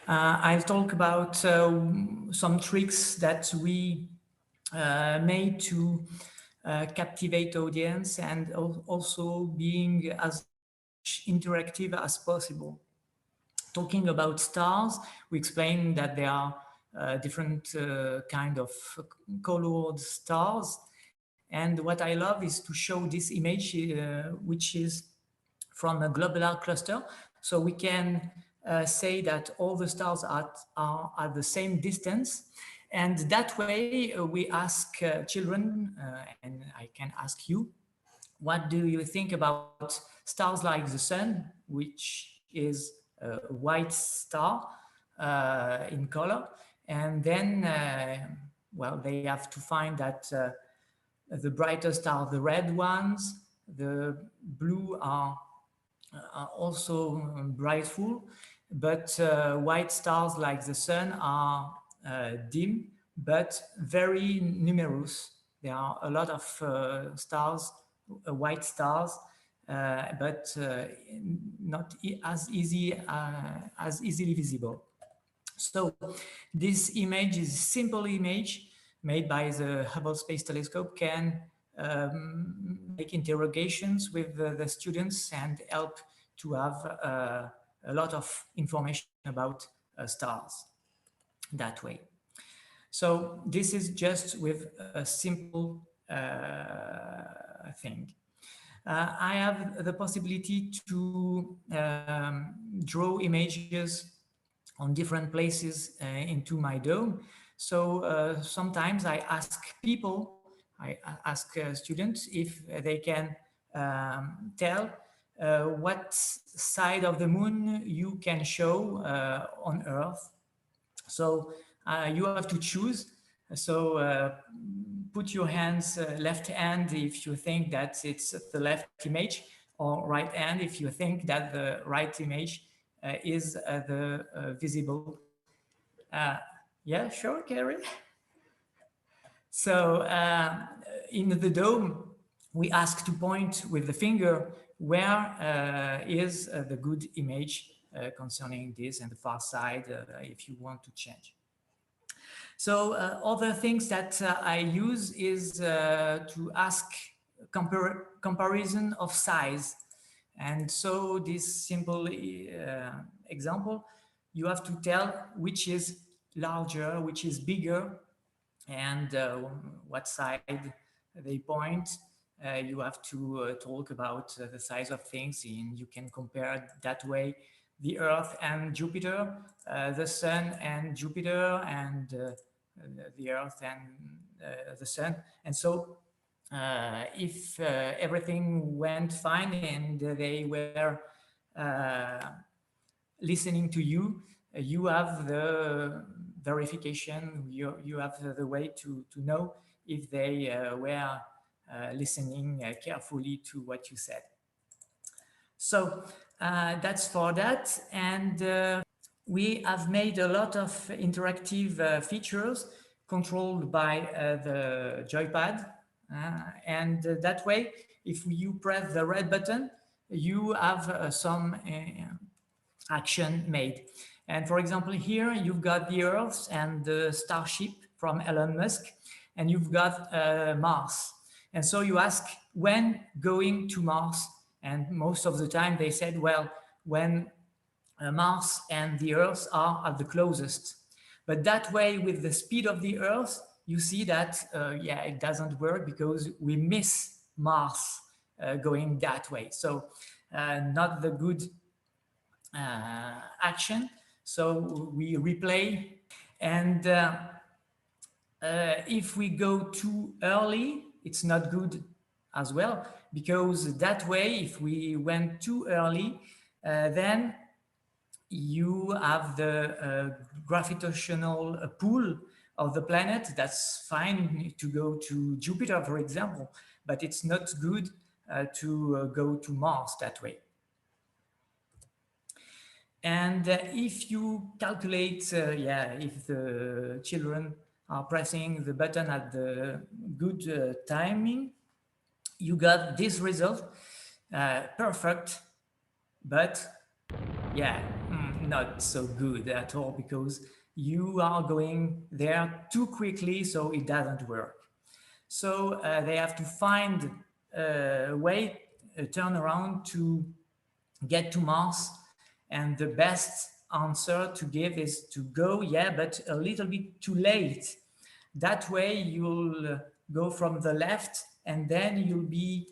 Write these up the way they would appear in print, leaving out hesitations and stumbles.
I'll talk about some tricks that we made to captivate audience and also being as interactive as possible. Talking about stars, we explained that there are different kind of colored stars. And what I love is to show this image, which is from a globular cluster. So we can say that all the stars are at the same distance. And that way we ask children, and I can ask you, what do you think about stars like the sun, which is a white star in color? And then, well, they have to find that the brightest are the red ones, the blue are also brightful, but white stars like the sun are dim, but very numerous. There are a lot of stars, white stars, but not as easily visible. So this image is a simple image made by the Hubble Space Telescope, can make interrogations with the students and help to have a lot of information about stars that way. So this is just with a simple thing. I have the possibility to draw images on different places into my dome. So sometimes I ask people, I ask students if they can tell what side of the moon you can show on Earth. So you have to choose. So put your hands left hand if you think that it's the left image, or right hand if you think that the right image is the visible. Yeah, sure, Carrie. So in the dome, we ask to point with the finger where is the good image concerning this, and the far side if you want to change. So other things that I use is to ask comparison of size. And so this simple example, you have to tell which is larger, which is bigger, and what side they point. You have to talk about the size of things, and you can compare that way the Earth and Jupiter, the Sun and Jupiter, and the Earth and the Sun. And so if everything went fine and they were listening to you, you have the verification, you have the way to know if they were listening carefully to what you said. So that's for that. And we have made a lot of interactive features controlled by the joypad. And that way, if you press the red button, you have some action made. And for example, here you've got the Earth and the Starship from Elon Musk, and you've got Mars. And so you ask, when going to Mars? And most of the time they said, well, when Mars and the Earth are at the closest. But that way, with the speed of the Earth, you see that, yeah, it doesn't work because we miss Mars going that way. So not the good action. So we replay. And if we go too early, it's not good as well, because that way, if we went too early, then you have the gravitational pull of the planet. That's fine to go to Jupiter, for example, but it's not good to go to Mars that way. And if you calculate, yeah, if the children are pressing the button at the good timing, you got this result, perfect, but yeah, not so good at all, because you are going there too quickly, so it doesn't work. So they have to find a way, a turnaround to get to Mars. And the best answer to give is to go, yeah, but a little bit too late. That way you'll go from the left, and then you'll be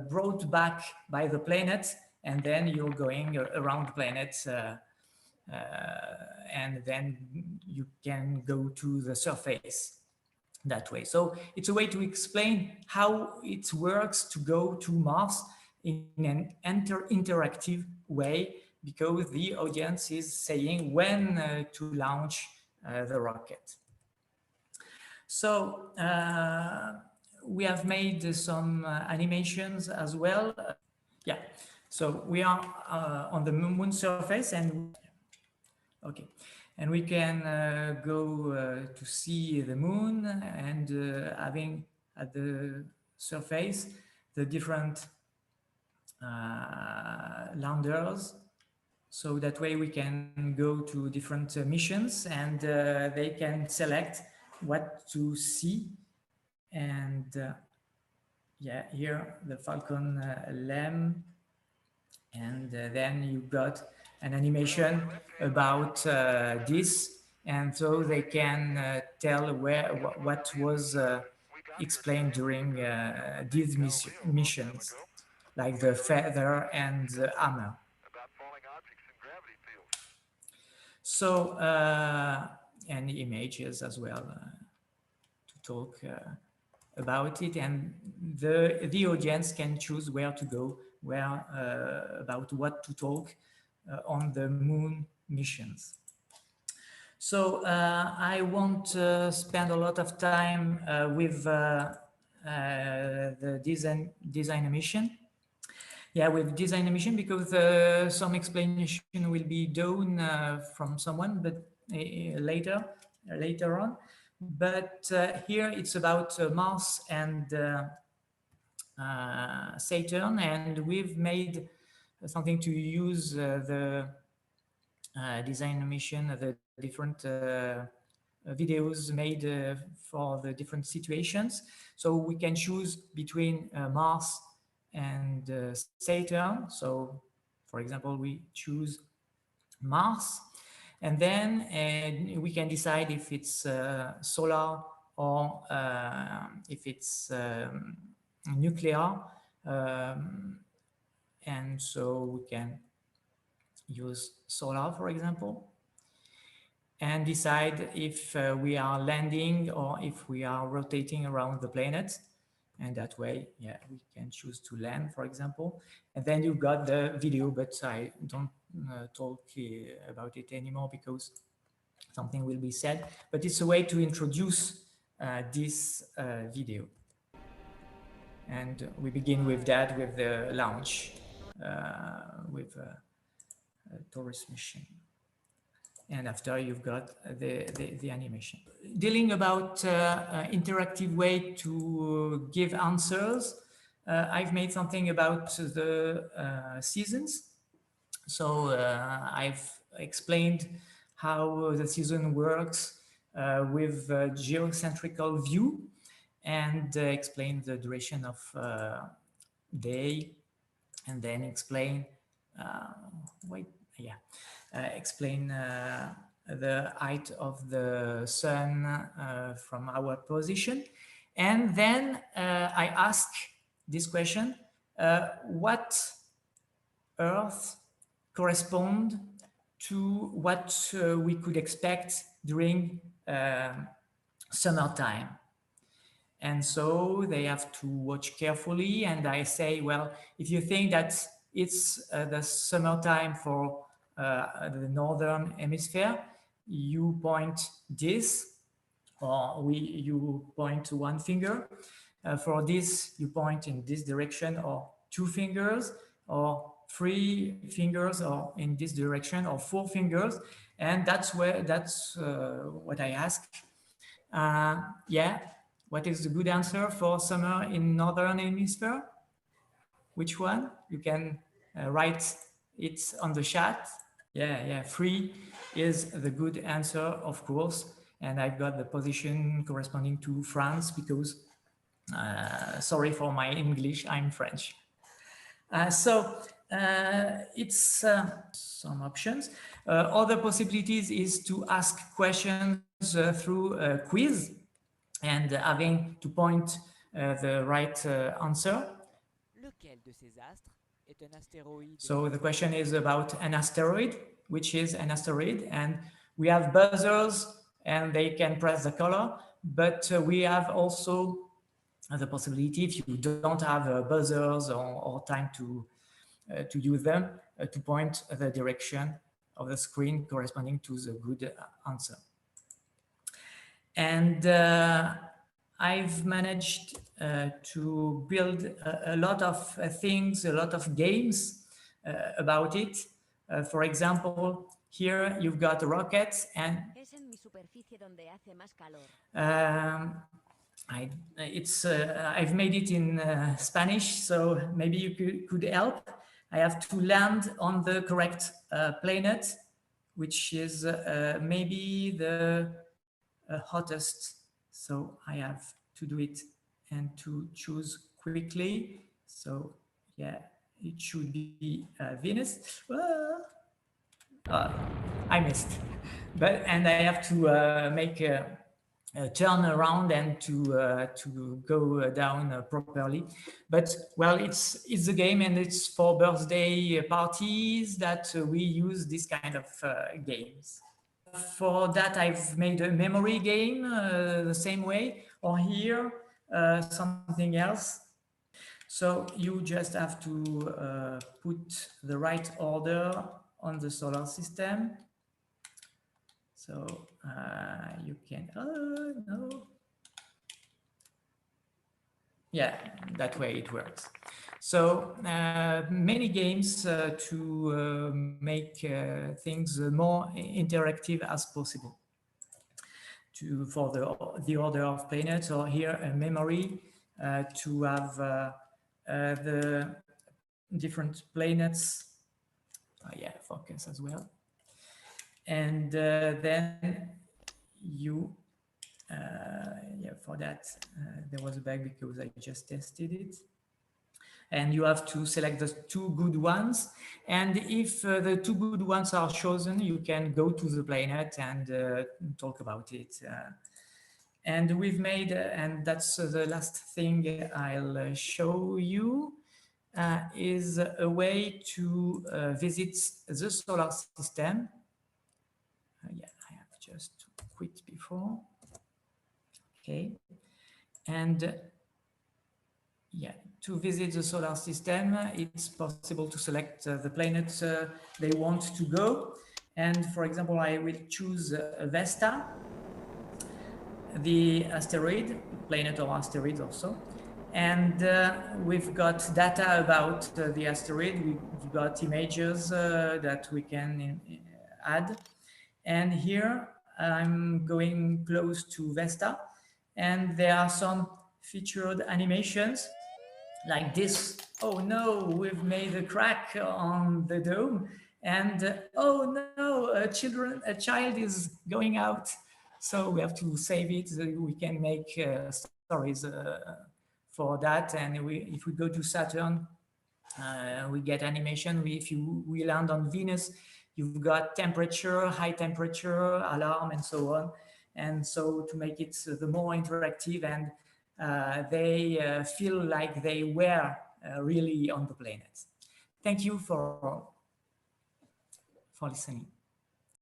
brought back by the planet, and then you're going around the planet, and then you can go to the surface that way. So it's a way to explain how it works to go to Mars in an interactive way, because the audience is saying when to launch the rocket. So we have made some animations as well. Yeah, so we are on the moon surface, and okay, and we can go to see the moon, and having at the surface the different landers. So that way we can go to different missions, and they can select what to see. And yeah, here the Falcon LEM, and then you got an animation about this, and so they can tell what was explained during these missions, like the feather and the hammer. So and images as well to talk about it, and the audience can choose where to go, where about what to talk on the moon missions. So I won't spend a lot of time with the design mission. Yeah, with design mission, because some explanation will be done from someone, but later on. But here it's about Mars and Saturn, and we've made something to use the design mission, the different videos made for the different situations. So we can choose between Mars and Saturn. So for example, we choose Mars, and then we can decide if it's solar or if it's nuclear, and so we can use solar, for example, and decide if we are landing or if we are rotating around the planet. And that way, yeah, we can choose to land, for example. And then you've got the video, but I don't talk about it anymore because something will be said. But it's a way to introduce this video. And we begin with that, with the launch, with a tourist mission. And after you've got the animation. Dealing about interactive way to give answers, I've made something about the seasons. So I've explained how the season works with a geocentrical view, and explained the duration of day, and then explain explain the height of the sun from our position. And then I ask this question, what Earth correspond to what we could expect during summertime? And so they have to watch carefully, and I say, well, if you think that it's the summertime for the northern hemisphere, you point this, or you point one finger. For this, you point in this direction, or two fingers, or three fingers, or in this direction, or four fingers. And that's what I ask. Yeah, what is the good answer for summer in northern hemisphere? Which one? You can write it on the chat. Yeah, 3 is the good answer, of course. And I've got the position corresponding to France because, sorry for my English, I'm French. It's some options. Other possibilities is to ask questions through a quiz and having to point the right answer. Lequel de ces astres est un astéroïde So the situé question dans... is about an asteroid, which is an asteroid, and we have buzzers and they can press the color, but we have also the possibility, if you don't have buzzers or time to use them, to point the direction of the screen corresponding to the good answer. And I've managed to build a lot of things, a lot of games about it. For example, here you've got a rocket and Es en mi superficie donde hace más calor. I've made it in Spanish, so maybe you could help. I have to land on the correct planet, which is maybe the hottest. So I have to do it and to choose quickly. So yeah, it should be Venus. I missed, and I have to make a turn around and to go down properly. But well, it's a game, and it's for birthday parties that we use this kind of games. For that, I've made a memory game the same way, or here something else. So you just have to put the right order on the solar system. So you can, oh no. Yeah, that way it works. So many games to make things more interactive as possible. For the order of planets, or here a memory to have the different planets. Yeah, focus as well. And then you, yeah, for that there was a bug because I just tested it. And you have to select the 2 good ones. And if the 2 good ones are chosen, you can go to the planet and talk about it. And we've made, and that's the last thing I'll show you, is a way to visit the solar system. Yeah, I have just to quit before. Okay. And yeah, to visit the solar system, it's possible to select the planets they want to go. And for example, I will choose Vesta, the asteroid, planet or asteroid also. And we've got data about the asteroid. We've got images that we can add. And here I'm going close to Vesta, and there are some featured animations like this. Oh no, we've made a crack on the dome, and oh no, a child is going out. So we have to save it. We can make stories for that. And if we go to Saturn, we get animation. If we land on Venus, you've got temperature, high temperature, alarm, and so on. And so to make it the more interactive, and they feel like they were really on the planet. Thank you for listening.